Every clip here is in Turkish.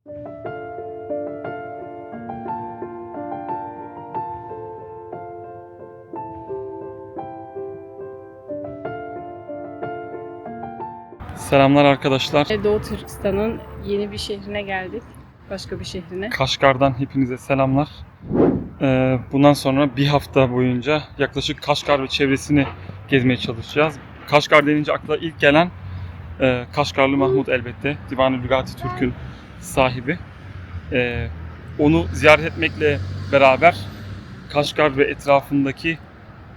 Selamlar arkadaşlar. Doğu Türkistan'ın yeni bir şehrine geldik. Başka bir şehrine. Kaşgar'dan hepinize selamlar. Bundan sonra bir hafta boyunca yaklaşık Kaşgar ve çevresini gezmeye çalışacağız. Kaşgar denince akla ilk gelen Kaşgarlı Mahmud elbette. Divan-ı Lügati Türk'ün sahibi. Onu ziyaret etmekle beraber Kaşgar ve etrafındaki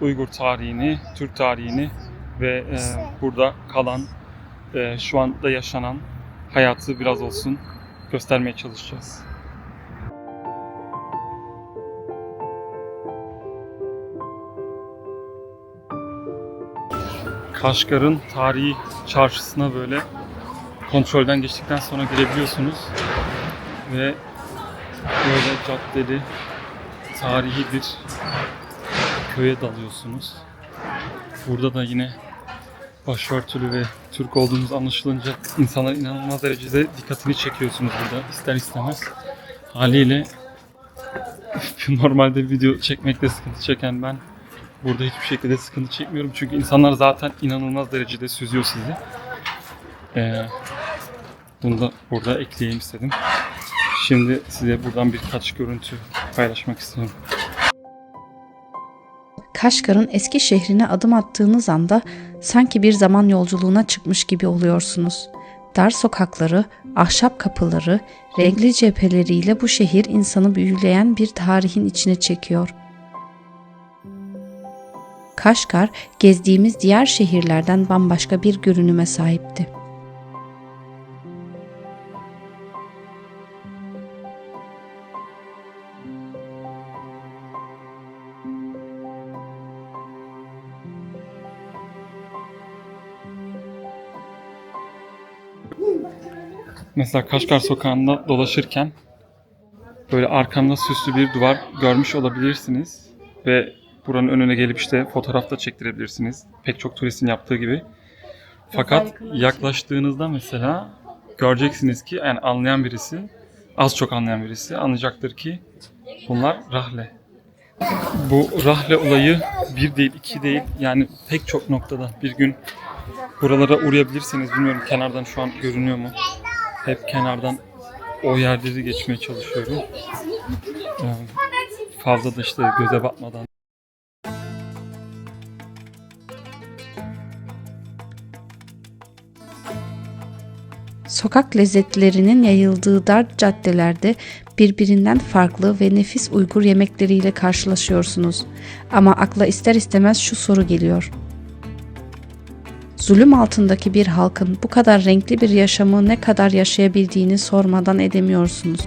Uygur tarihini, Türk tarihini ve burada kalan, şu anda yaşanan hayatı biraz olsun göstermeye çalışacağız. Kaşgar'ın tarihi çarşısına böyle kontrolden geçtikten sonra girebiliyorsunuz ve böyle caddeli, tarihi bir köye dalıyorsunuz. Burada da yine başörtülü ve Türk olduğumuz anlaşılınca insanlar inanılmaz derecede dikkatini çekiyorsunuz burada ister istemez. Haliyle normalde video çekmekte sıkıntı çeken ben burada hiçbir şekilde sıkıntı çekmiyorum. Çünkü insanlar zaten inanılmaz derecede süzüyor sizi. Bunu da burada ekleyeyim istedim. Şimdi size buradan birkaç görüntü paylaşmak istiyorum. Kaşgar'ın eski şehrine adım attığınız anda sanki bir zaman yolculuğuna çıkmış gibi oluyorsunuz. Dar sokakları, ahşap kapıları, renkli cepheleriyle bu şehir insanı büyüleyen bir tarihin içine çekiyor. Kaşgar, gezdiğimiz diğer şehirlerden bambaşka bir görünüme sahipti. Mesela Kaşgar sokağında dolaşırken böyle arkamda süslü bir duvar görmüş olabilirsiniz ve buranın önüne gelip işte fotoğraf da çektirebilirsiniz. Pek çok turistin yaptığı gibi. Fakat yaklaştığınızda mesela göreceksiniz ki yani anlayan birisi, az çok anlayan birisi anlayacaktır ki bunlar rahle. Bu rahle olayı bir değil, iki değil, yani pek çok noktada bir gün buralara uğrayabilirsiniz. Bilmiyorum kenardan şu an görünüyor mu? Hep kenardan o yerleri geçmeye çalışıyorum. Fazla da işte göze batmadan. Sokak lezzetlerinin yayıldığı dar caddelerde birbirinden farklı ve nefis Uygur yemekleriyle karşılaşıyorsunuz. Ama akla ister istemez şu soru geliyor. Zulüm altındaki bir halkın bu kadar renkli bir yaşamı ne kadar yaşayabildiğini sormadan edemiyorsunuz.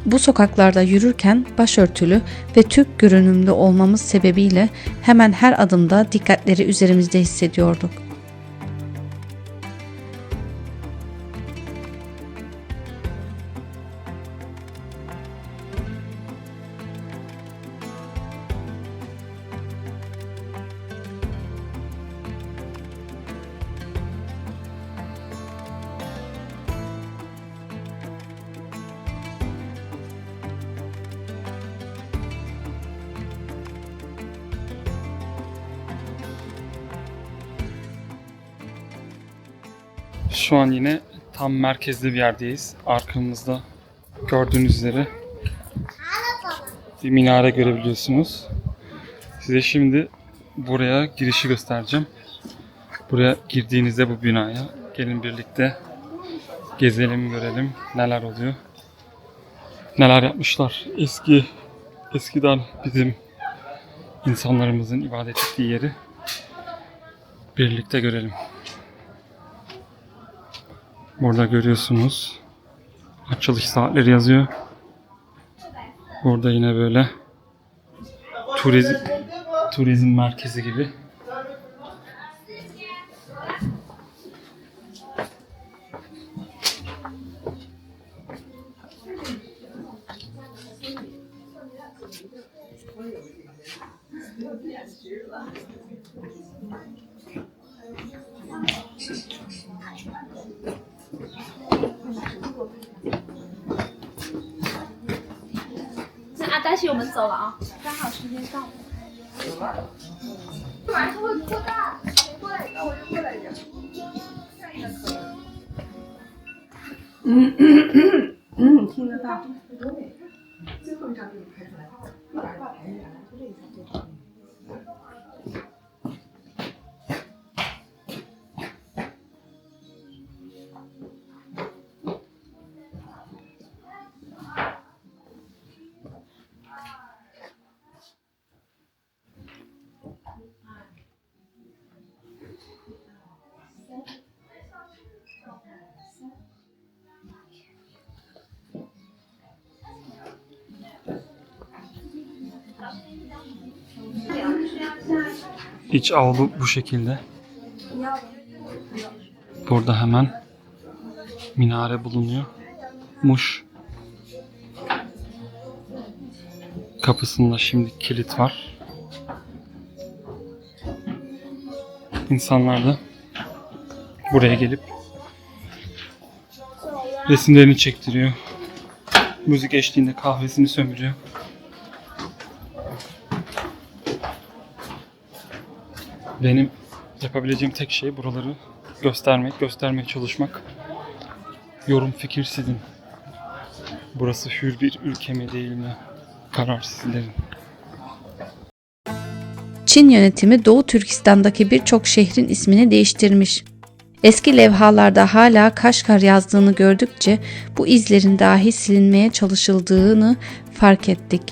Bu sokaklarda yürürken başörtülü ve Türk görünümlü olmamız sebebiyle hemen her adımda dikkatleri üzerimizde hissediyorduk. Şu an yine tam merkezde bir yerdeyiz. Arkamızda gördüğünüz üzere bir minare görebiliyorsunuz. Size şimdi buraya girişi göstereceğim. Buraya girdiğinizde bu binaya gelin birlikte gezelim, görelim neler oluyor. Neler yapmışlar. Eskiden bizim insanlarımızın ibadet ettiği yeri birlikte görelim. Burada görüyorsunuz açılış saatleri yazıyor. Burada yine böyle turizm merkezi gibi. 那阿黛西，我们走了啊，刚好时间到。晚上会扩大，谁过来？那我就过来一点。下一个可以。听得到。最后一张给你拍出来，一百块钱原来就这一张最好。İç avlu bu şekilde. Burada hemen minare bulunuyor. Muş. Kapısında şimdi kilit var. İnsanlar da buraya gelip resimlerini çektiriyor. Müzik eşliğinde kahvesini sömürüyor. Benim yapabileceğim tek şey buraları göstermeye çalışmak. Yorum fikir sizin. Burası hür bir ülke mi değil mi? Karar sizlerin. Çin yönetimi Doğu Türkistan'daki birçok şehrin ismini değiştirmiş. Eski levhalarda hala Kaşgar yazdığını gördükçe bu izlerin dahi silinmeye çalışıldığını fark ettik.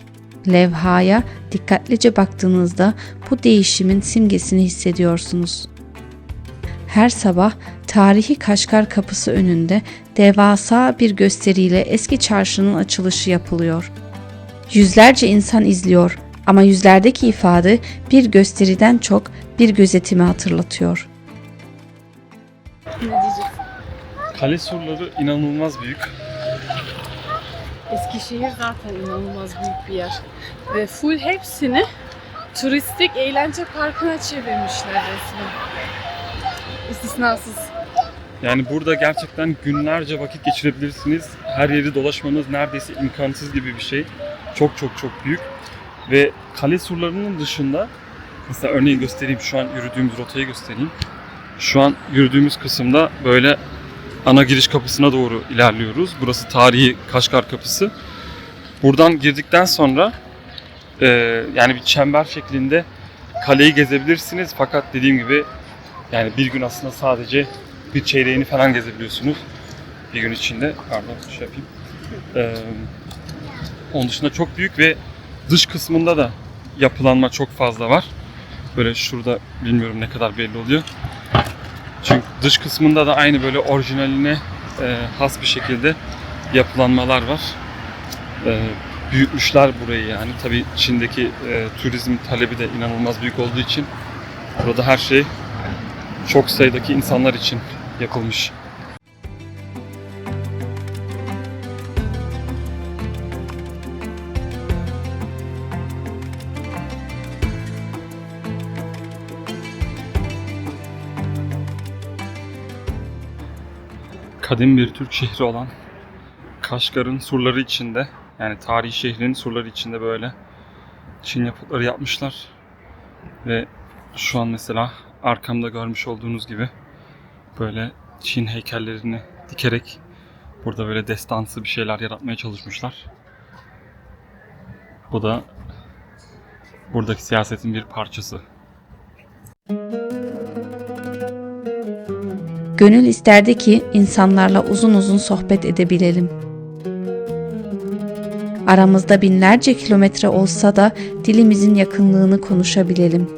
Levhaya dikkatlice baktığınızda bu değişimin simgesini hissediyorsunuz. Her sabah tarihi Kaşgar Kapısı önünde devasa bir gösteriyle eski çarşının açılışı yapılıyor. Yüzlerce insan izliyor ama yüzlerdeki ifade bir gösteriden çok bir gözetimi hatırlatıyor. Ne diyeceksin? Kale surları inanılmaz büyük. Eskişehir zaten inanılmaz büyük bir yer. Ve full hepsini turistik eğlence parkına çevirmişler resmen. İstisnasız. Yani burada gerçekten günlerce vakit geçirebilirsiniz. Her yeri dolaşmanız neredeyse imkansız gibi bir şey. Çok çok çok büyük. Ve kale surlarının dışında, mesela örneğin göstereyim, şu an yürüdüğümüz rotayı göstereyim. Şu an yürüdüğümüz kısımda böyle ana giriş kapısına doğru ilerliyoruz. Burası tarihi Kaşgar Kapısı. Buradan girdikten sonra yani bir çember şeklinde kaleyi gezebilirsiniz. Fakat dediğim gibi yani bir gün aslında sadece bir çeyreğini falan gezebiliyorsunuz. Bir gün içinde. Pardon, şey yapayım. Onun dışında çok büyük ve dış kısmında da yapılanma çok fazla var. Böyle şurada bilmiyorum ne kadar belli oluyor. Çünkü dış kısmında da aynı böyle orijinaline has bir şekilde yapılanmalar var. Büyütmüşler burayı yani. Tabii Çin'deki turizm talebi de inanılmaz büyük olduğu için burada her şey çok sayıdaki insanlar için yapılmış. Kadim bir Türk şehri olan Kaşgar'ın surları içinde, yani tarihi şehrin surları içinde böyle Çin yapıtları yapmışlar. Ve şu an mesela arkamda görmüş olduğunuz gibi böyle Çin heykellerini dikerek burada böyle destansı bir şeyler yaratmaya çalışmışlar. Bu da buradaki siyasetin bir parçası. Gönül isterdi ki insanlarla uzun uzun sohbet edebilelim. Aramızda binlerce kilometre olsa da dilimizin yakınlığını konuşabilelim.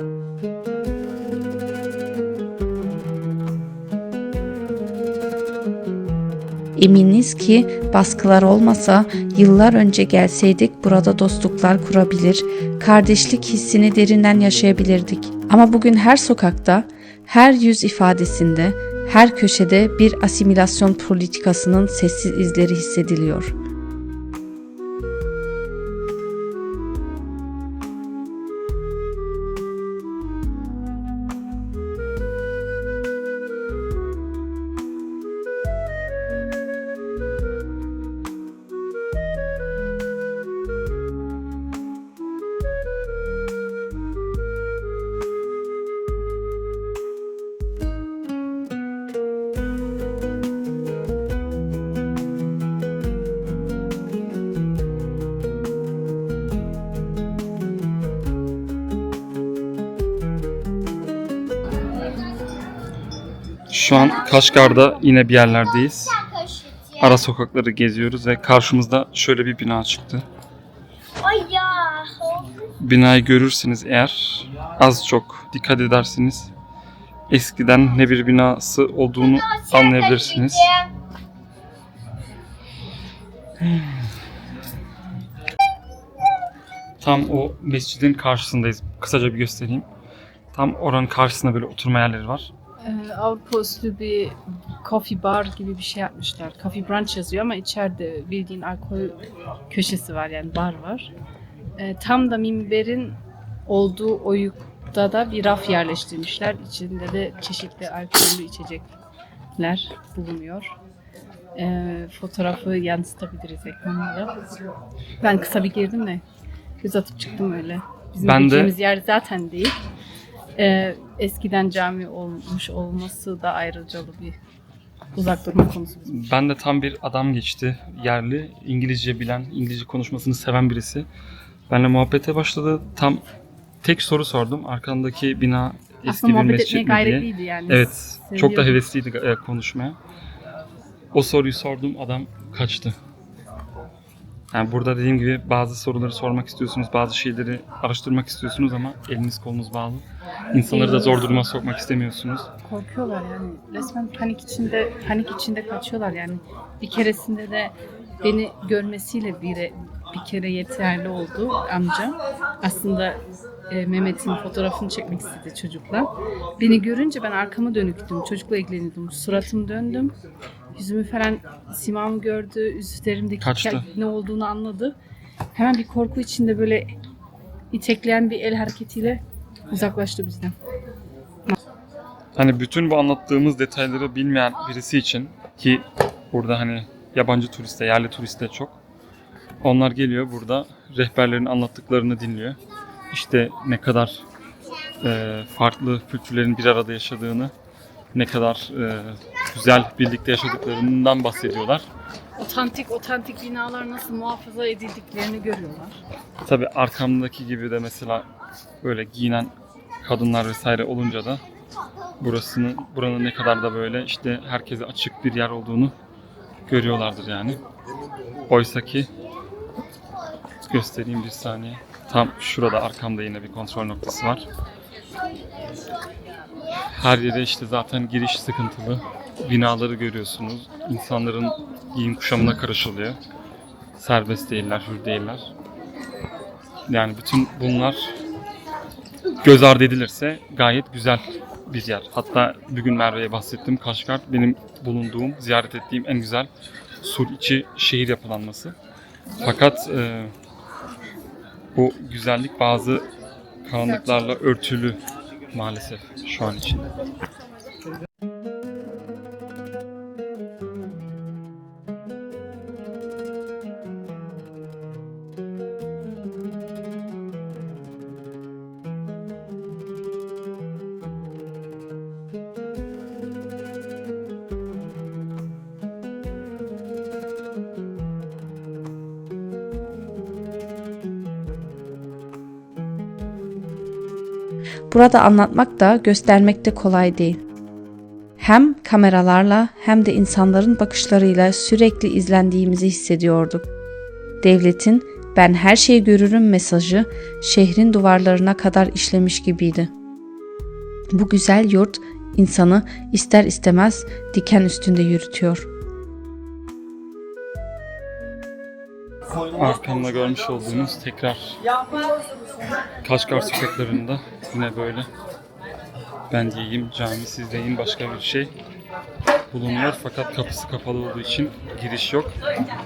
Eminiz ki baskılar olmasa yıllar önce gelseydik burada dostluklar kurabilir, kardeşlik hissini derinden yaşayabilirdik. Ama bugün her sokakta, her yüz ifadesinde, her köşede bir asimilasyon politikasının sessiz izleri hissediliyor. Şu an Kaşgar'da yine bir yerlerdeyiz. Ara sokakları geziyoruz ve karşımızda şöyle bir bina çıktı. Binayı görürseniz eğer az çok dikkat ederseniz eskiden ne bir binası olduğunu anlayabilirsiniz. Tam o mescidin karşısındayız. Kısaca bir göstereyim. Tam oranın karşısında böyle oturma yerleri var. Avrupa usulü bir coffee bar gibi bir şey yapmışlar. Coffee brunch yazıyor ama içeride bildiğin alkol köşesi var, yani bar var. Tam da minberin olduğu oyukta da bir raf yerleştirmişler. İçinde de çeşitli alkollü içecekler bulunuyor. Fotoğrafı yansıtabiliriz ekranlara. Ben kısa bir girdim de göz atıp çıktım öyle. Bizim Ben de- gideceğimiz yer zaten değil. Eskiden cami olmuş olması da ayrıcalı bir uzak durma konusu bizim için. Ben de tam bir adam geçti. Yerli, İngilizce bilen, İngilizce konuşmasını seven birisi. Benimle muhabbete başladı. Tam tek soru sordum. Arkandaki bina eski Aslında bir muhabbet mescit etmeye mi diye. gayretliydi yani. Evet, çok da Seviyordu. hevesliydi konuşmaya. O soruyu sordum, adam kaçtı. Yani burada dediğim gibi bazı soruları sormak istiyorsunuz, bazı şeyleri araştırmak istiyorsunuz ama eliniz kolunuz bağlı. İnsanları da zor duruma sokmak istemiyorsunuz. Korkuyorlar yani. Resmen panik içinde kaçıyorlar yani. Bir keresinde de beni görmesiyle bir kere yeterli oldu amcam. Aslında Mehmet'in fotoğrafını çekmek istedi çocukla. Beni görünce ben arkamı dönüktüm. Çocukla ilgileniyordum. Suratımı döndüm. Yüzümü falan, simamı gördü. Üzerimdeki Kaçtı. ne olduğunu anladı. Hemen bir korku içinde böyle itekleyen bir el hareketiyle uzaklaştı bizden. Hani bütün bu anlattığımız detayları bilmeyen birisi için ki burada hani yabancı turiste, yerli turiste çok. Onlar geliyor burada rehberlerin anlattıklarını dinliyor. İşte ne kadar farklı kültürlerin bir arada yaşadığını, ne kadar güzel birlikte yaşadıklarından bahsediyorlar. Otantik binalar nasıl muhafaza edildiklerini görüyorlar. Tabii arkamdaki gibi de mesela böyle giyinen kadınlar vesaire olunca da buranın ne kadar da böyle işte herkese açık bir yer olduğunu görüyorlardır yani. Oysa ki göstereyim bir saniye. Tam şurada arkamda yine bir kontrol noktası var. Her yere işte zaten giriş sıkıntılı. Binaları görüyorsunuz. İnsanların giyim kuşamına karışılıyor. Serbest değiller, hür değiller. Yani bütün bunlar göz ardı edilirse gayet güzel bir yer. Hatta bugün Merve'ye bahsettim. Kaşgar benim bulunduğum, ziyaret ettiğim en güzel sur içi şehir yapılanması. Fakat bu güzellik bazı karanlıklarla örtülü maalesef şu an için. Burada anlatmak da göstermek de kolay değil. Hem kameralarla hem de insanların bakışlarıyla sürekli izlendiğimizi hissediyorduk. Devletin "ben her şeyi görürüm" mesajı şehrin duvarlarına kadar işlemiş gibiydi. Bu güzel yurt insanı ister istemez diken üstünde yürütüyor. Arkamda görmüş olduğunuz tekrar Kaşgar sokaklarında yine böyle ben diyeyim cami, siz deyin başka bir şey bulunuyor fakat kapısı kapalı olduğu için giriş yok.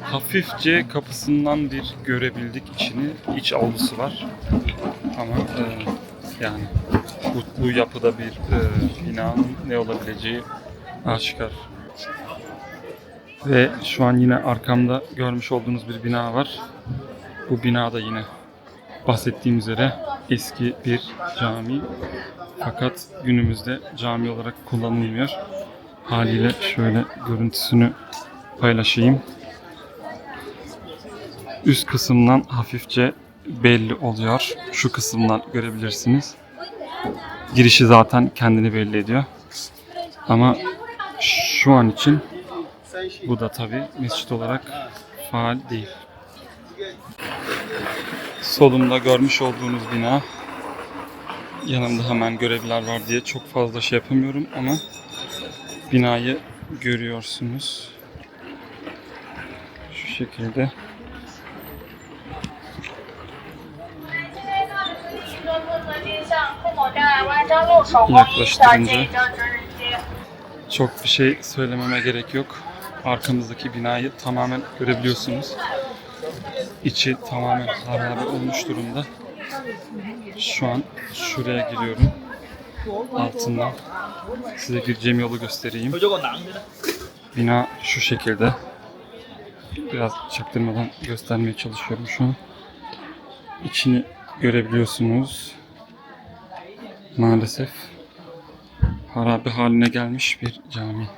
Hafifçe kapısından bir görebildik içini, iç avlusu var ama yani bu yapıda bir binanın ne olabileceği aşikar. Ve şu an yine arkamda görmüş olduğunuz bir bina var. Bu bina da yine bahsettiğim üzere eski bir cami. Fakat günümüzde cami olarak kullanılmıyor. Haliyle şöyle görüntüsünü paylaşayım. Üst kısımdan hafifçe belli oluyor. Şu kısımdan görebilirsiniz. Girişi zaten kendini belli ediyor. Ama şu an için bu da tabii mescit olarak faal değil. Solumda görmüş olduğunuz bina, yanımda hemen görevliler var diye çok fazla şey yapamıyorum ama binayı görüyorsunuz. Şu şekilde. Yaklaştırınca çok bir şey söylememe gerek yok. Arkamızdaki binayı tamamen görebiliyorsunuz. İçi tamamen harabe olmuş durumda. Şu an şuraya giriyorum. Altından size gireceğim yolu göstereyim. Bina şu şekilde. Biraz çaktırmadan göstermeye çalışıyorum şu an. İçini görebiliyorsunuz. Maalesef harabe haline gelmiş bir cami.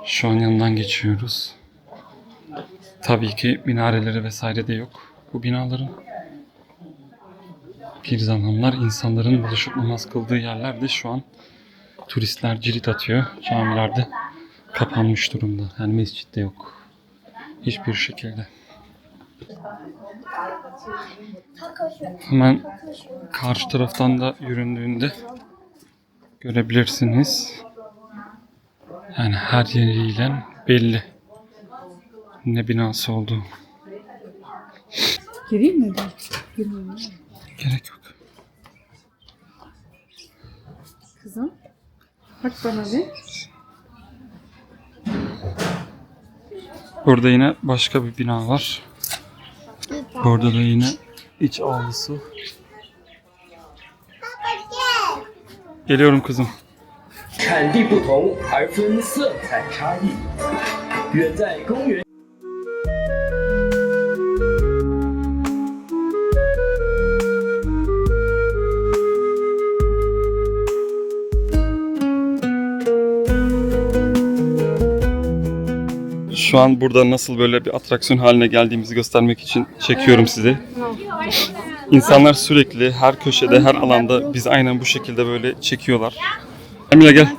Şu an yanından geçiyoruz. Tabii ki minareleri vesaire de yok bu binaların. Bir zamanlar insanların buluşup namaz kıldığı yerlerde şu an turistler cirit atıyor. Camilerde kapanmış durumda. Yani mescitte yok. Hiçbir şekilde. Hemen karşı taraftan da yüründüğünde görebilirsiniz. Yani her yeriyle belli ne binası olduğu. Gireyim mi? Girmeyeyim. Gerek yok. Kızım. Bak bana bir. Burada yine başka bir bina var. Burada da yine iç avlusu. Geliyorum kızım. 产地不同而分色彩差异。远在公元。 Şu an burada nasıl böyle bir atraksiyon haline geldiğimizi göstermek için çekiyorum sizi. İnsanlar sürekli her köşede, her alanda bizi aynen bu şekilde böyle çekiyorlar. Emine gel.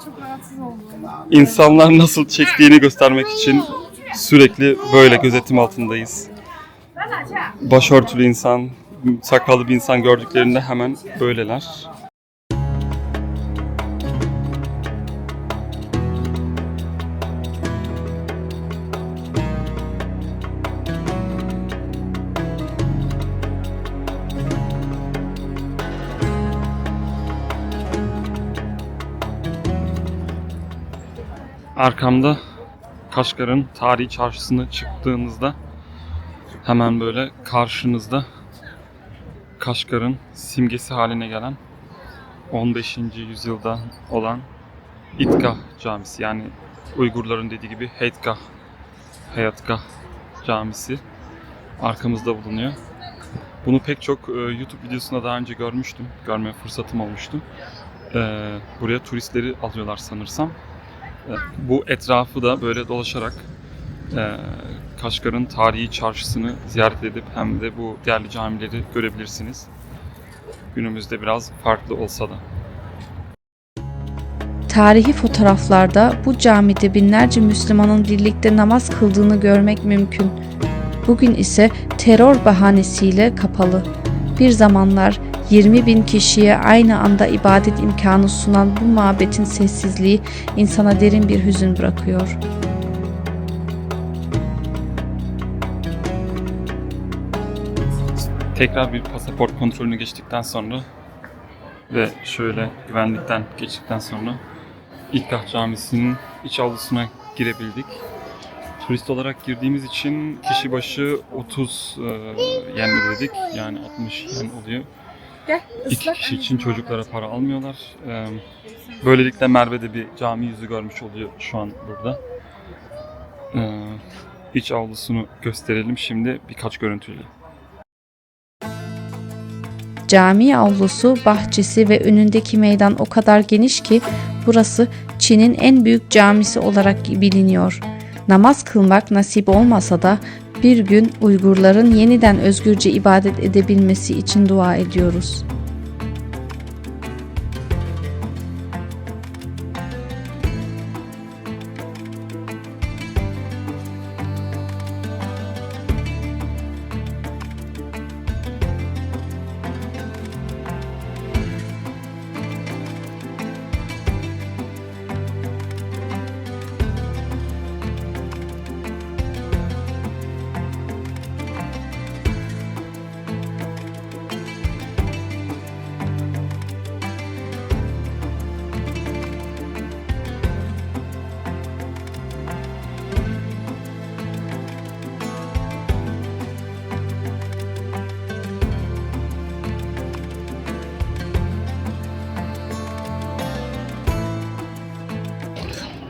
İnsanlar nasıl çektiğini göstermek için sürekli böyle gözetim altındayız. Başörtülü insan, sakallı bir insan gördüklerinde hemen böyleler. Arkamda Kaşgar'ın tarihi çarşısına çıktığınızda hemen böyle karşınızda Kaşgar'ın simgesi haline gelen 15. yüzyılda olan İdgah Camisi, yani Uygurların dediği gibi Heydgah, Hayatgah Camisi arkamızda bulunuyor. Bunu pek çok YouTube videosunda daha önce görmüştüm, görme fırsatım olmuştu. Buraya turistleri alıyorlar sanırsam. Bu etrafı da böyle dolaşarak Kaşgar'ın tarihi çarşısını ziyaret edip hem de bu değerli camileri görebilirsiniz. Günümüzde biraz farklı olsa da. Tarihi fotoğraflarda bu camide binlerce Müslümanın birlikte namaz kıldığını görmek mümkün. Bugün ise terör bahanesiyle kapalı. Bir zamanlar 20.000 kişiye aynı anda ibadet imkanı sunan bu mabetin sessizliği insana derin bir hüzün bırakıyor. Tekrar bir pasaport kontrolünü geçtikten sonra ve şöyle güvenlikten geçtikten sonra İdgah Camisi'nin iç avlusuna girebildik. Turist olarak girdiğimiz için kişi başı 30 yen ödedik. Yani 60 yen oluyor. İki kişi için çocuklara para almıyorlar. Böylelikle Merve de bir cami yüzü görmüş oluyor şu an burada. İç avlusunu gösterelim şimdi birkaç görüntüyle. Cami avlusu, bahçesi ve önündeki meydan o kadar geniş ki burası Çin'in en büyük camisi olarak biliniyor. Namaz kılmak nasip olmasa da bir gün Uygurların yeniden özgürce ibadet edebilmesi için dua ediyoruz.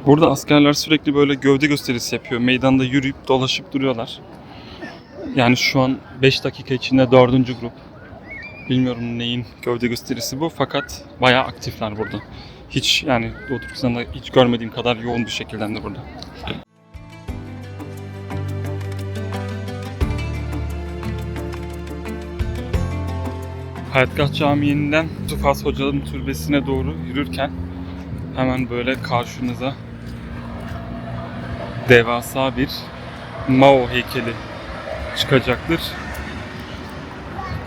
Burada askerler sürekli böyle gövde gösterisi yapıyor. Meydanda yürüyüp dolaşıp duruyorlar. Yani şu an 5 dakika içinde 4. grup. Bilmiyorum neyin gövde gösterisi bu fakat bayağı aktifler burada. Hiç yani Doğu Türkistan'da hiç görmediğim kadar yoğun bir şekilde de burada. Hayatgah Camii'nden Yusuf Has Hoca'nın türbesine doğru yürürken hemen böyle karşınıza devasa bir Mao heykeli çıkacaktır.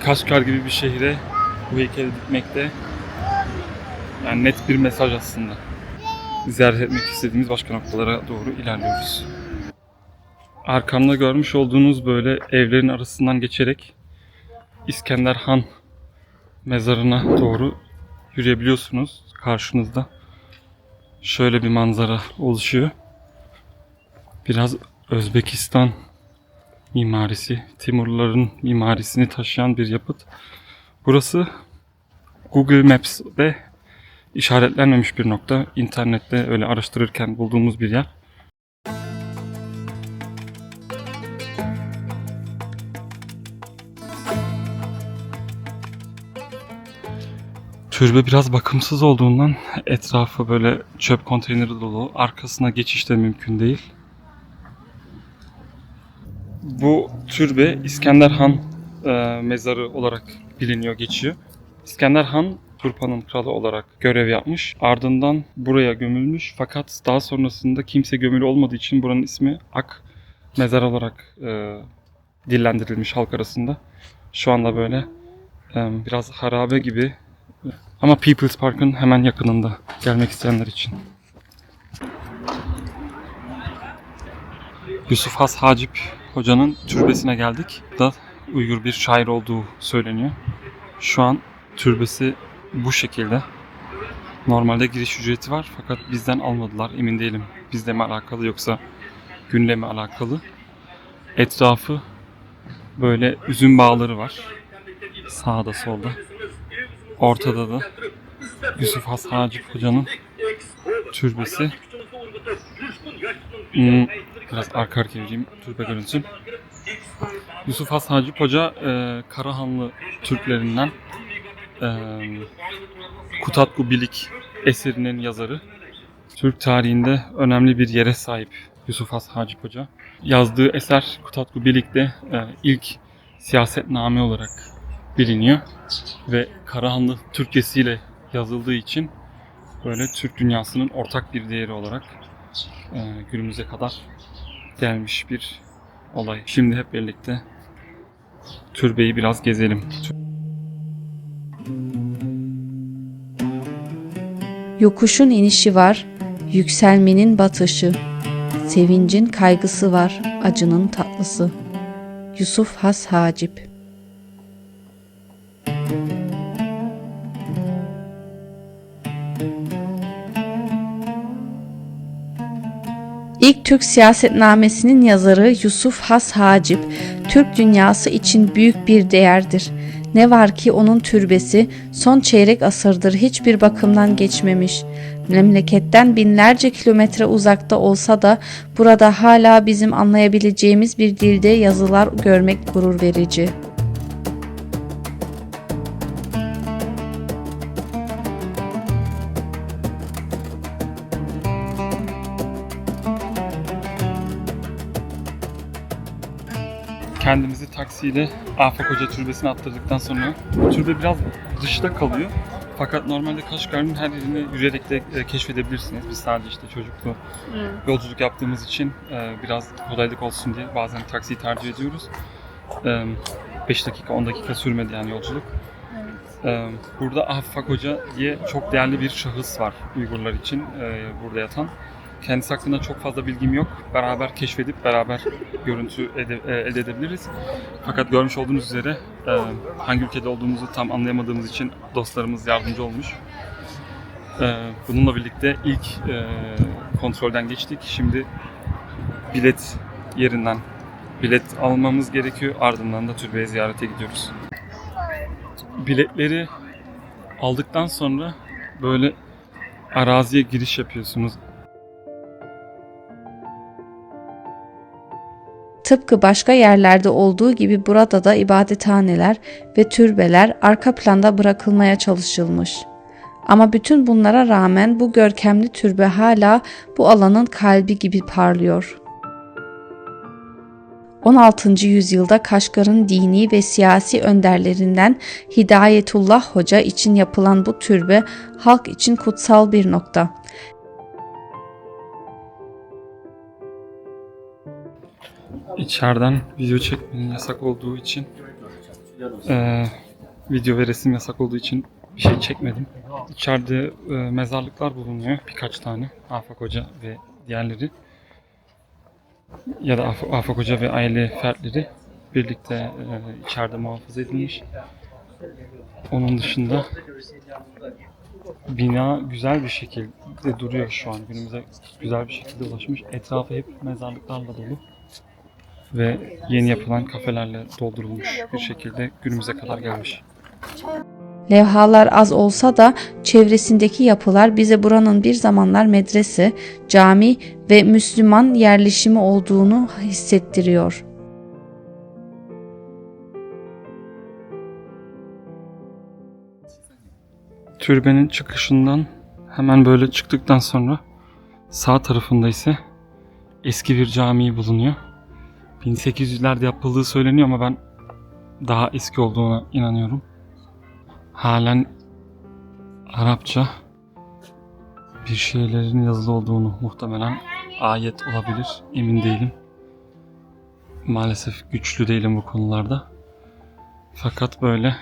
Kaşgar gibi bir şehre bu heykeli dikmekte yani net bir mesaj aslında. Ziyaret etmek istediğimiz başka noktalara doğru ilerliyoruz. Arkamda görmüş olduğunuz böyle evlerin arasından geçerek İskender Han mezarına doğru yürüyebiliyorsunuz. Karşınızda şöyle bir manzara oluşuyor. Biraz Özbekistan mimarisi, Timurluların mimarisini taşıyan bir yapıt. Burası Google Maps'te işaretlenmemiş bir nokta. İnternette öyle araştırırken bulduğumuz bir yer. Türbe biraz bakımsız olduğundan etrafı böyle çöp konteyneri dolu. Arkasına geçiş de mümkün değil. Bu türbe İskender Han mezarı olarak biliniyor, geçiyor. İskender Han Turpan'ın kralı olarak görev yapmış. Ardından buraya gömülmüş fakat daha sonrasında kimse gömülü olmadığı için buranın ismi Ak Mezar olarak dillendirilmiş halk arasında. Şu anda böyle biraz harabe gibi ama People's Park'ın hemen yakınında gelmek isteyenler için. Yusuf Has Hacip Hoca'nın türbesine geldik. Da Uygur bir şair olduğu söyleniyor. Şu an türbesi bu şekilde. Normalde giriş ücreti var fakat bizden almadılar. Emin değilim. Bizle mi alakalı yoksa günle mi alakalı. Etrafı böyle üzüm bağları var. Sağda solda. Ortada da Yusuf Has Hacip Hoca'nın türbesi. Biraz arka arkaya vereyim türbe görünsün. Yusuf Has Hacip Hoca Karahanlı Türklerinden Kutatku Bilik eserinin yazarı. Türk tarihinde önemli bir yere sahip Yusuf Has Hacip Hoca. Yazdığı eser Kutatku Bilik'te ilk siyasetname olarak biliniyor ve Karahanlı Türkçesiyle yazıldığı için böyle Türk dünyasının ortak bir değeri olarak günümüze kadar gelmiş bir olay. Şimdi hep birlikte türbeyi biraz gezelim. Yokuşun inişi var, yükselmenin batışı. Sevincin kaygısı var, acının tatlısı. Yusuf Has Hacip. İlk Türk siyasetnamesinin yazarı Yusuf Has Hacip, Türk dünyası için büyük bir değerdir. Ne var ki onun türbesi son çeyrek asırdır hiçbir bakımdan geçmemiş. Memleketten binlerce kilometre uzakta olsa da burada hala bizim anlayabileceğimiz bir dilde yazılar görmek gurur verici. Kendimizi taksiyle Afak Hoca Türbesi'ne attırdıktan sonra türbe biraz dışta kalıyor. Fakat normalde Kaşgar'ın her yerini yürüyerek de keşfedebilirsiniz. Biz sadece işte çocuklu yolculuk yaptığımız için biraz kolaylık olsun diye bazen taksiyi tercih ediyoruz. 5 dakika 10 dakika sürmedi yani yolculuk. Burada Afak Hoca diye çok değerli bir şahıs var Uygurlar için burada yatan. Kendisi hakkında çok fazla bilgim yok. Beraber keşfedip beraber görüntü elde edebiliriz. Fakat görmüş olduğunuz üzere hangi ülkede olduğumuzu tam anlayamadığımız için dostlarımız yardımcı olmuş. Bununla birlikte ilk kontrolden geçtik. Şimdi bilet yerinden bilet almamız gerekiyor. Ardından da türbeye ziyarete gidiyoruz. Biletleri aldıktan sonra böyle araziye giriş yapıyorsunuz. Tıpkı başka yerlerde olduğu gibi burada da ibadethaneler ve türbeler arka planda bırakılmaya çalışılmış. Ama bütün bunlara rağmen bu görkemli türbe hala bu alanın kalbi gibi parlıyor. 16. yüzyılda Kaşgar'ın dini ve siyasi önderlerinden Hidayetullah Hoca için yapılan bu türbe halk için kutsal bir nokta. İçeriden video çekmenin yasak olduğu için video ve resim yasak olduğu için bir şey çekmedim. İçeride mezarlıklar bulunuyor birkaç tane. Afak Hoca ve diğerleri ya da Afak Hoca ve aile fertleri birlikte içeride muhafaza edilmiş. Onun dışında bina güzel bir şekilde duruyor şu an. Günümüze güzel bir şekilde ulaşmış. Etrafı hep mezarlıklarla dolu ve yeni yapılan kafelerle doldurulmuş bir şekilde günümüze kadar gelmiş. Levhalar az olsa da çevresindeki yapılar bize buranın bir zamanlar medrese, cami ve Müslüman yerleşimi olduğunu hissettiriyor. Türbenin çıkışından hemen böyle çıktıktan sonra sağ tarafında ise eski bir cami bulunuyor. 1800'lerde yapıldığı söyleniyor ama ben daha eski olduğuna inanıyorum. Halen Arapça bir şeylerin yazılı olduğunu, muhtemelen ayet olabilir, emin değilim. Maalesef güçlü değilim bu konularda. Fakat böyle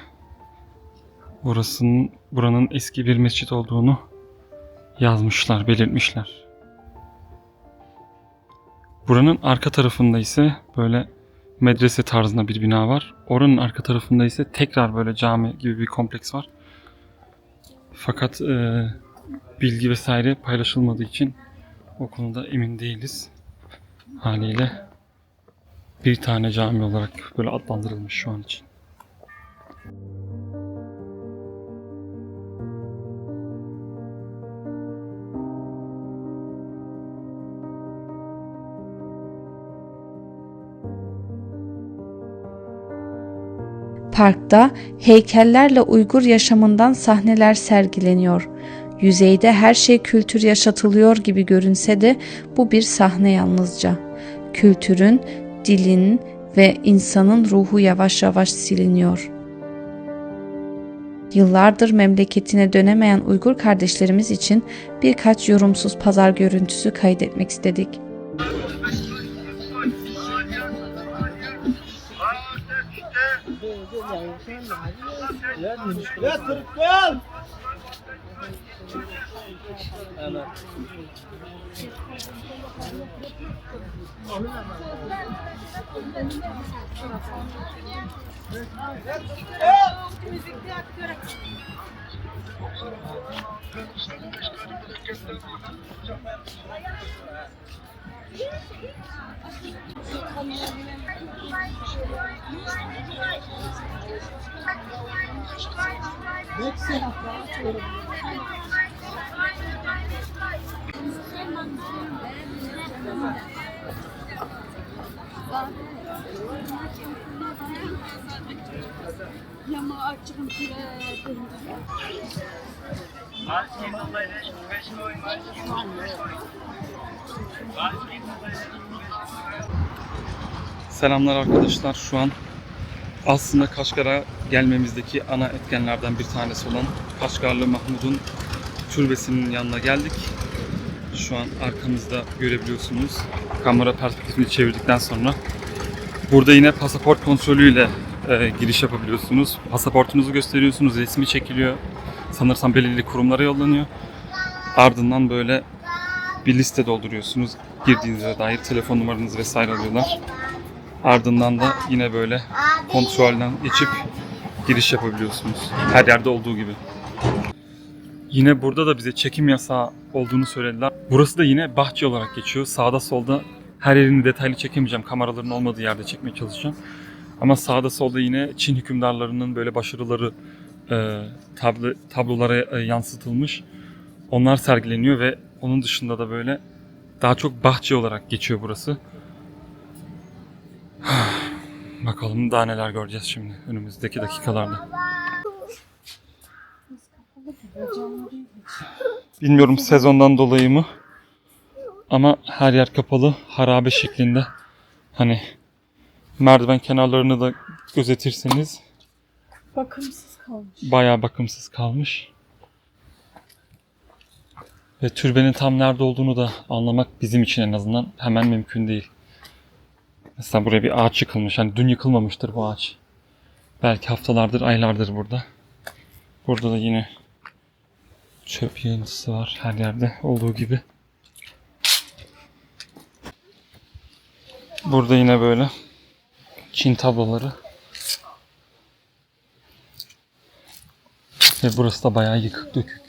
buranın eski bir mescit olduğunu yazmışlar, belirtmişler. Buranın arka tarafında ise böyle medrese tarzında bir bina var. Oranın arka tarafında ise tekrar böyle cami gibi bir kompleks var. Fakat bilgi vesaire paylaşılmadığı için o konuda emin değiliz. Haliyle bir tane cami olarak böyle adlandırılmış şu an için. Parkta heykellerle Uygur yaşamından sahneler sergileniyor. Yüzeyde her şey kültür yaşatılıyor gibi görünse de bu bir sahne yalnızca. Kültürün, dilin ve insanın ruhu yavaş yavaş siliniyor. Yıllardır memleketine dönemeyen Uygur kardeşlerimiz için birkaç yorumsuz pazar görüntüsü kaydetmek istedik. Selamlar arkadaşlar. Şu an aslında Kaşgar'a gelmemizdeki ana etkenlerden bir tanesi olan Kaşgarlı Mahmud'un türbesinin yanına geldik. Şu an arkamızda görebiliyorsunuz. Kamera perspektifini çevirdikten sonra burada yine pasaport kontrolüyle giriş yapabiliyorsunuz. Pasaportunuzu gösteriyorsunuz, resmi çekiliyor. Sanırsam belirli kurumlara yollanıyor. Ardından böyle bir liste dolduruyorsunuz. Girdiğinize dair telefon numaranızı vesaire alıyorlar. Ardından da yine böyle kontrolden geçip giriş yapabiliyorsunuz. Her yerde olduğu gibi. Yine burada da bize çekim yasağı olduğunu söylediler. Burası da yine bahçe olarak geçiyor. Sağda solda her yerini detaylı çekemeyeceğim. Kameraların olmadığı yerde çekmeye çalışacağım. Ama sağda solda yine Çin hükümdarlarının böyle başarıları tablolara yansıtılmış. Onlar sergileniyor ve onun dışında da böyle daha çok bahçe olarak geçiyor burası. Bakalım daha neler göreceğiz şimdi önümüzdeki dakikalarda. Bilmiyorum sezondan dolayı mı ama her yer kapalı, harabe şeklinde. Hani merdiven kenarlarını da gözetirseniz Bakımsız kalmış. bayağı bakımsız kalmış. Ve türbenin tam nerede olduğunu da anlamak bizim için en azından hemen mümkün değil. Mesela buraya bir ağaç yıkılmış. Hani dün yıkılmamıştır bu ağaç. Belki haftalardır, aylardır burada. Burada da yine çöp yığıntısı var her yerde olduğu gibi. Burada yine böyle Çin tabloları. Ve burası da bayağı yıkık dökük.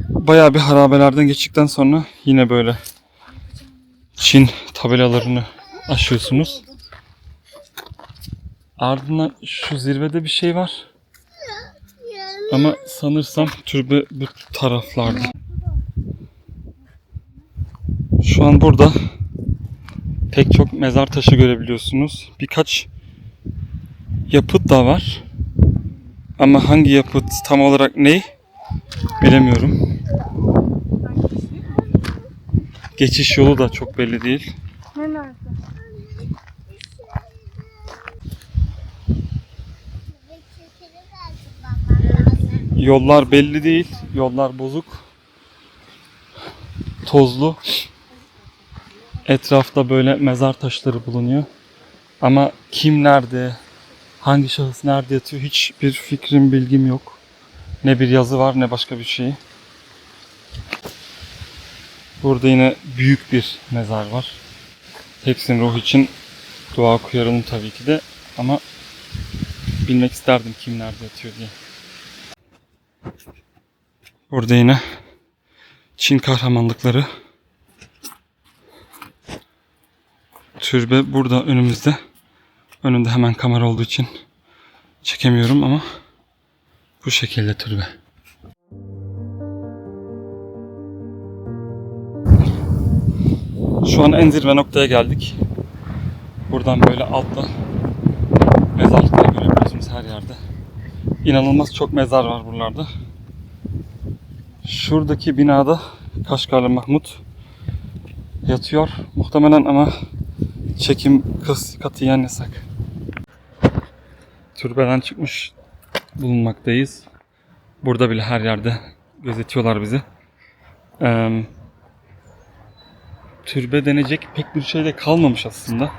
Bayağı bir harabelerden geçtikten sonra yine böyle Çin tabelalarını aşıyorsunuz. Ardından şu zirvede bir şey var. Ama sanırsam türbe bu taraflarda. Şu an burada pek çok mezar taşı görebiliyorsunuz. Birkaç yapıt da var. Ama hangi yapıt tam olarak ne bilemiyorum. Geçiş yolu da çok belli değil. Nerede? Yollar belli değil. Yollar bozuk. Tozlu. Etrafta böyle mezar taşları bulunuyor. Ama kim nerede, hangi şahıs nerede yatıyor hiçbir fikrim, bilgim yok. Ne bir yazı var ne başka bir şey. Burada yine büyük bir mezar var. Hepsinin ruhu için dua okuyalım tabii ki de. Ama bilmek isterdim kim nerede yatıyor diye. Burada yine Çin kahramanlıkları. Türbe burada önümüzde. Önünde hemen kamera olduğu için çekemiyorum ama bu şekilde türbe. Şu an en zirve noktaya geldik. Buradan böyle altta mezarlıkları görebiliyorsunuz her yerde. İnanılmaz çok mezar var buralarda. Şuradaki binada Kaşgarlı Mahmut yatıyor muhtemelen ama çekim katiyen yasak. Türbeden çıkmış bulunmaktayız. Burada bile her yerde gözetiyorlar bizi. Türbe denecek pek bir şey de kalmamış aslında.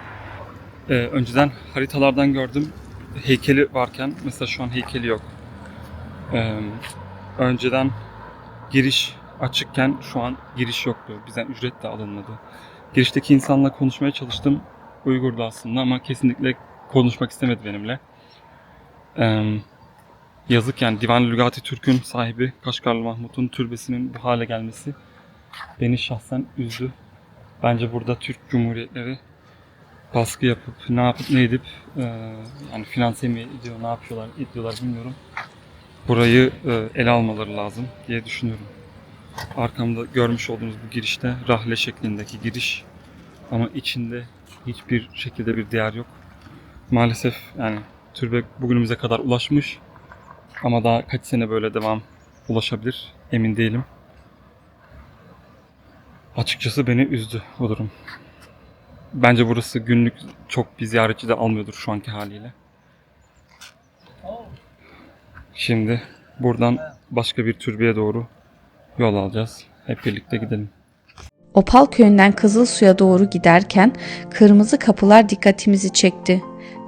Önceden haritalardan gördüm heykeli varken, mesela şu an heykeli yok. Önceden giriş açıkken şu an giriş yoktu. Bizden ücret de alınmadı. Girişteki insanla konuşmaya çalıştım. Uygur'du aslında ama kesinlikle konuşmak istemedi benimle. Yazık yani, Divan-ı Lügati Türk'ün sahibi Kaşgarlı Mahmut'un türbesinin bu hale gelmesi beni şahsen üzdü. Bence burada Türk Cumhuriyetleri baskı yapıp ne yapıp ne edip yani finanse mi ediyor, ne yapıyorlar, ediyorlar bilmiyorum. Burayı ele almaları lazım diye düşünüyorum. Arkamda görmüş olduğunuz bu girişte rahle şeklindeki giriş ama içinde hiçbir şekilde bir değer yok. Maalesef yani türbe bugünümüze kadar ulaşmış ama daha kaç sene böyle devam ulaşabilir emin değilim. Açıkçası beni üzdü bu durum. Bence burası günlük çok bir ziyaretçi de almıyordur şu anki haliyle. Şimdi buradan başka bir türbeye doğru yol alacağız. Hep birlikte gidelim. Opal köyünden Kızılsu'ya doğru giderken kırmızı kapılar dikkatimizi çekti.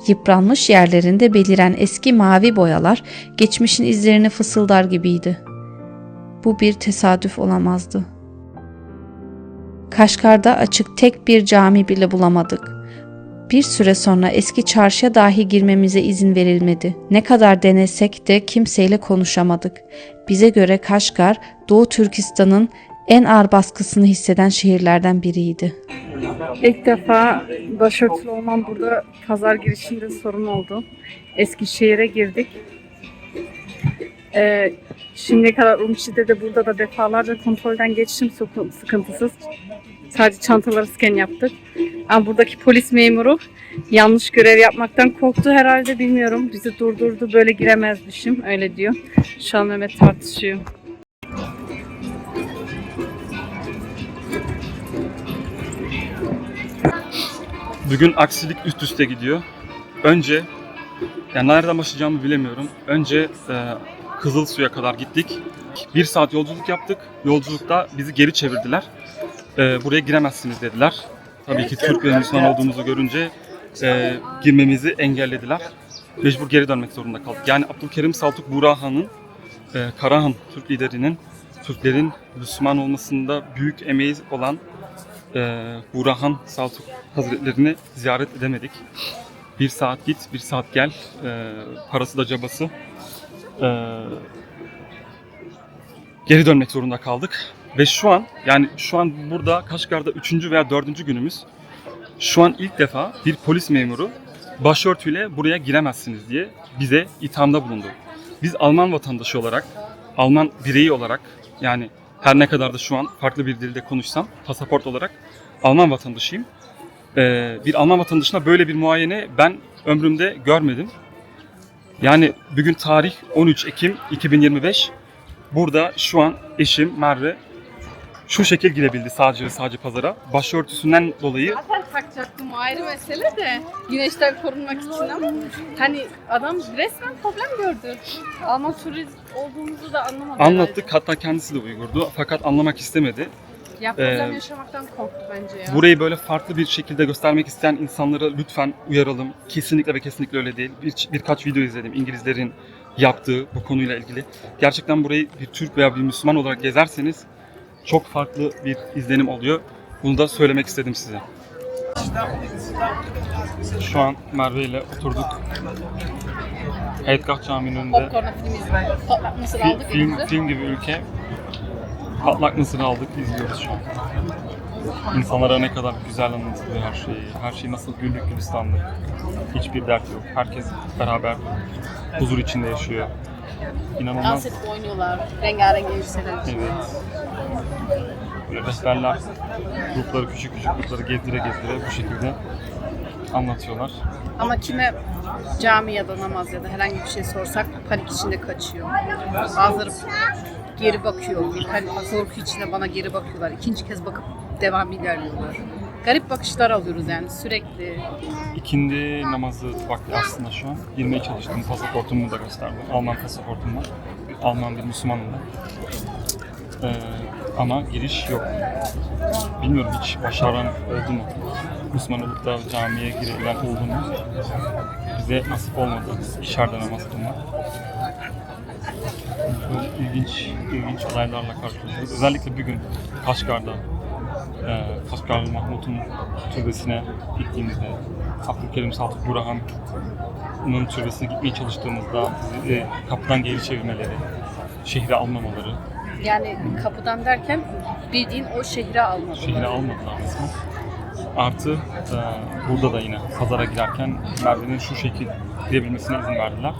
Yıpranmış yerlerinde beliren eski mavi boyalar geçmişin izlerini fısıldar gibiydi. Bu bir tesadüf olamazdı. Kaşgar'da açık tek bir cami bile bulamadık. Bir süre sonra eski çarşıya dahi girmemize izin verilmedi. Ne kadar denesek de kimseyle konuşamadık. Bize göre Kaşgar, Doğu Türkistan'ın en ağır baskısını hisseden şehirlerden biriydi. İlk defa başörtülü olmam burada pazar girişinde sorun oldu. Eskişehir'e girdik. Şimdiye kadar Urumçi'de de burada da defalarca kontrolden geçtim sıkıntısız. Sadece çantaları scan yaptık. Ama buradaki polis memuru yanlış görev yapmaktan korktu herhalde, bilmiyorum. Bizi durdurdu, böyle giremezmişim öyle diyor. Şu an Mehmet tartışıyor. Bugün aksilik üst üste gidiyor. Önce, yani nereden başlayacağımı bilemiyorum. Önce Kızılsu'ya kadar gittik. 1 saat yolculuk yaptık. Yolculukta bizi geri çevirdiler. Buraya giremezsiniz dediler. Tabii ki Türk ve Müslüman olduğumuzu görünce girmemizi engellediler. Mecbur geri dönmek zorunda kaldık. Yani Abdülkerim Saltuk Burhan'ın, Karahan Türk liderinin, Türklerin Müslüman olmasında büyük emeği olan Burhan Saltuk Hazretlerini ziyaret edemedik. 1 saat git, 1 saat gel. Parası da cabası. Geri dönmek zorunda kaldık. Ve şu an burada Kaşgar'da 3. veya 4. günümüz. Şu an ilk defa bir polis memuru başörtüyle buraya giremezsiniz diye bize ithamda bulundu. Biz Alman vatandaşı olarak, Alman bireyi olarak, yani her ne kadar da şu an farklı bir dilde konuşsam, pasaport olarak Alman vatandaşıyım. Bir Alman vatandaşına böyle bir muayene ben ömrümde görmedim. Yani bugün tarih 13 Ekim 2025. Burada şu an eşim Merve şu şekil girebildi sadece pazara. Başörtüsünden dolayı. Zaten takacaktım, ayrı mesele de güneşten korunmak için, ama hani adam resmen problem gördü. Alman turist olduğumuzu da anlamadı. Anlattık, hatta kendisi de Uygurdu fakat anlamak istemedi. Ya problem yaşamaktan korktu bence ya. Burayı böyle farklı bir şekilde göstermek isteyen insanlara lütfen uyaralım. Kesinlikle ve kesinlikle öyle değil. Birkaç video izledim İngilizlerin yaptığı bu konuyla ilgili. Gerçekten burayı bir Türk veya bir Müslüman olarak gezerseniz çok farklı bir izlenim oluyor. Bunu da söylemek istedim size. Şu an Merve ile oturduk. Heydgah Camii'nin önünde. Popcorn'a film izledik. Patlak mısır aldık elimize. Film gibi ülke. Patlak mısır aldık, izliyoruz şu an. İnsanlara ne kadar güzel anlatılıyor her şeyi. Her şey nasıl güllük gülistanlık. Hiçbir dert yok. Herkes beraber huzur içinde yaşıyor. İnanılmaz. Dans edip oynuyorlar. Rengarenk elbiseler içinde. Evet. Böyle rehberler grupları, küçük grupları gezdire bu şekilde anlatıyorlar. Ama kime cami ya da namaz ya da herhangi bir şey sorsak panik içinde kaçıyor. Bazıları geri bakıyor. Bir panik, korku içinde bana geri bakıyorlar. İkinci kez bakıp devam ilerliyorlar. Garip bakışlar alıyoruz yani sürekli. İkindi namazı vakti aslında şu an. Girmeye çalıştım. Pasaportumu da gösterdim. Alman pasaportum var. Alman bir Müslümanım da. Ama giriş yok. Bilmiyorum hiç başaran oldu mu? Müslüman olup da camiye girebilen oldu mu? Bize nasip olmadı. İçeride namaz kılmak. Böyle ilginç olaylarla karşılaşıyoruz. Özellikle bugün Kaşgar'da Kaşgarlı Mahmut'un türbesine gittiğimizde, Abdülkerim Saltuk Burhan'ın türbesine gitmeye çalıştığımızda kapıdan geri çevirmeleri, şehre almamaları. Yani kapıdan derken bildiğin o şehre almadılar. Şehre almadılar resmen. Artı burada da yine pazara girerken Merve'nin şu şekil girebilmesine izin verdiler.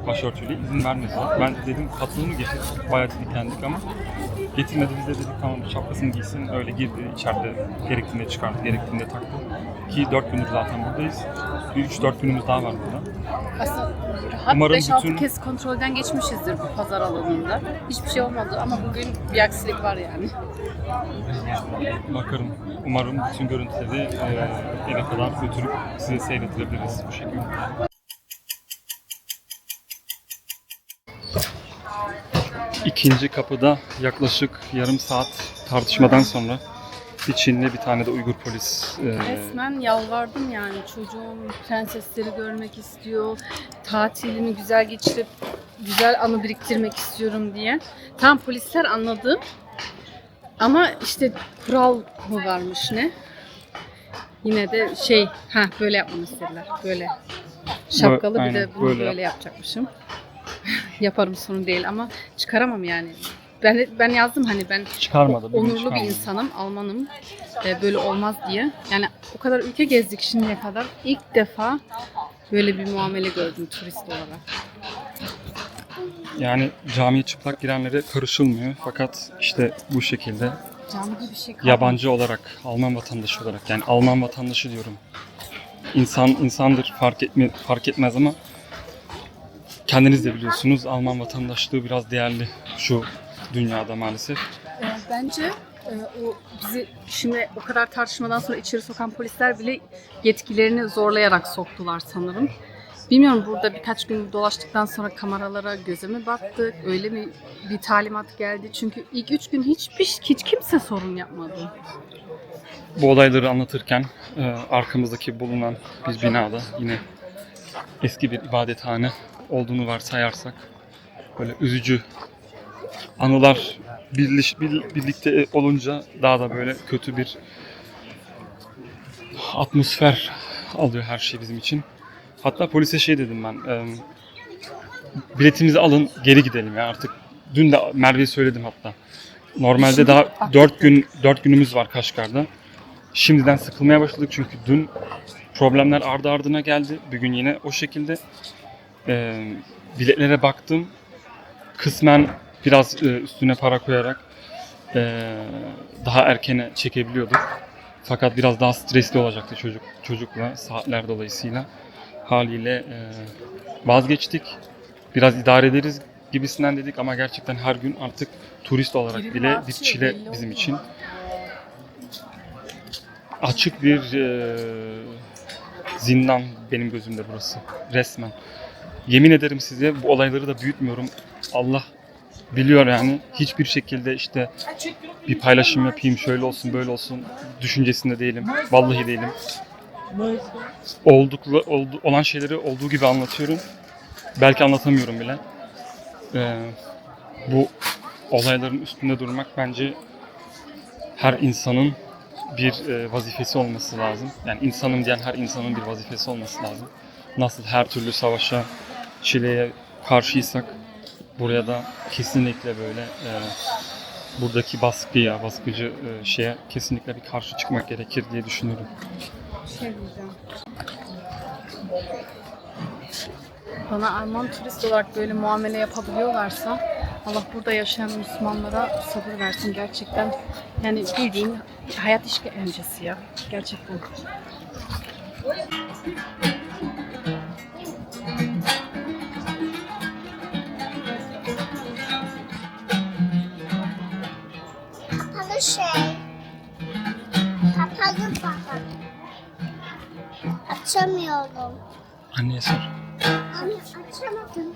Başörtüyle izin vermediler. Ben dedim patronu getir. Bayağı diklendik ama getirmedi. Biz de dedik tamam şapkasını giysin. Öyle girdi içeride gerektiğinde çıkarttı, gerektiğinde taktı. Ki 4 gündür zaten buradayız. Bir 3-4 günümüz daha var burada. Aslında rahat Umarım 5-6 bütün- kez kontrolden geçmişizdir bu pazar alanında. Hiçbir şey olmadı ama bugün bir aksilik var yani. Bakarım. Umarım bütün görüntüleri eve kadar götürüp size seyrettirebiliriz bu şekilde. İkinci kapıda yaklaşık yarım saat tartışmadan sonra bir Çinli bir tane de Uygur polis. Resmen yalvardım yani, çocuğum prensesleri görmek istiyor, tatilini güzel geçirip güzel anı biriktirmek istiyorum diye. Tam polisler anladı ama işte kural mı varmış ne? Yine de böyle yapmamı istediler, böyle şapkalı bir de Aynen, bunu böyle böyle yapacakmışım. Yaparım, sorun değil ama çıkaramam yani. Ben yazdım hani ben Çıkarmadı. bugün onurlu bir çıkarmadı. insanım, Almanım, böyle olmaz diye. Yani o kadar ülke gezdik şimdiye kadar. İlk defa böyle bir muamele gördüm turist olarak. Yani camiye çıplak girenlere karışılmıyor fakat işte bu şekilde Cami gibi bir şey kalmadı. Yabancı olarak, Alman vatandaşı olarak, yani Alman vatandaşı diyorum. İnsan insandır, fark etmez ama kendiniz de biliyorsunuz, Alman vatandaşlığı biraz değerli şu dünyada maalesef. Bence o bizi şimdi o kadar tartışmadan sonra içeri sokan polisler bile yetkilerini zorlayarak soktular sanırım. Bilmiyorum, burada birkaç gün dolaştıktan sonra kameralara göze mi battık, öyle mi bir talimat geldi? Çünkü ilk 3 gün hiç kimse sorun yapmadı. Bu olayları anlatırken arkamızdaki bulunan bir binada yine eski bir ibadethane olduğunu varsayarsak böyle üzücü anılar birlikte olunca daha da böyle kötü bir atmosfer alıyor her şey bizim için. Hatta polise şey dedim ben, biletimizi alın geri gidelim ya artık. Dün de Merve'ye söyledim hatta. Normalde Şimdi daha 4 günümüz var Kaşgar'da. Şimdiden sıkılmaya başladık çünkü dün problemler ardı ardına geldi. Bugün yine o şekilde. Biletlere baktım. Kısmen biraz üstüne para koyarak daha erkene çekebiliyorduk. Fakat biraz daha stresli olacaktı çocukla saatler dolayısıyla. Haliyle vazgeçtik. Biraz idare ederiz gibisinden dedik ama gerçekten her gün artık turist olarak Biri bile bir artıyor, çile belli bizim oluyor. için. Açık bir zindan benim gözümde burası. Resmen. Yemin ederim size bu olayları da büyütmüyorum. Allah biliyor yani. Hiçbir şekilde işte bir paylaşım yapayım, şöyle olsun, böyle olsun düşüncesinde değilim. Vallahi değilim. Olan şeyleri olduğu gibi anlatıyorum. Belki anlatamıyorum bile. Bu olayların üstünde durmak bence her insanın bir vazifesi olması lazım. Yani insanım diyen her insanın bir vazifesi olması lazım. Nasıl her türlü savaşa, çileye karşıysak buraya da kesinlikle böyle buradaki baskıcı şeye kesinlikle bir karşı çıkmak gerekir diye düşünüyorum. Bir şey diyeceğim. Bana Alman turist olarak böyle muamele yapabiliyorlarsa Allah burada yaşayan Müslümanlara sabır versin gerçekten. Yani bildiğin hayat işkencesi ya. Gerçekten. Kapalı şey. Kapalı fakat. Açamıyorum. Anneye sor. Anne açamadım.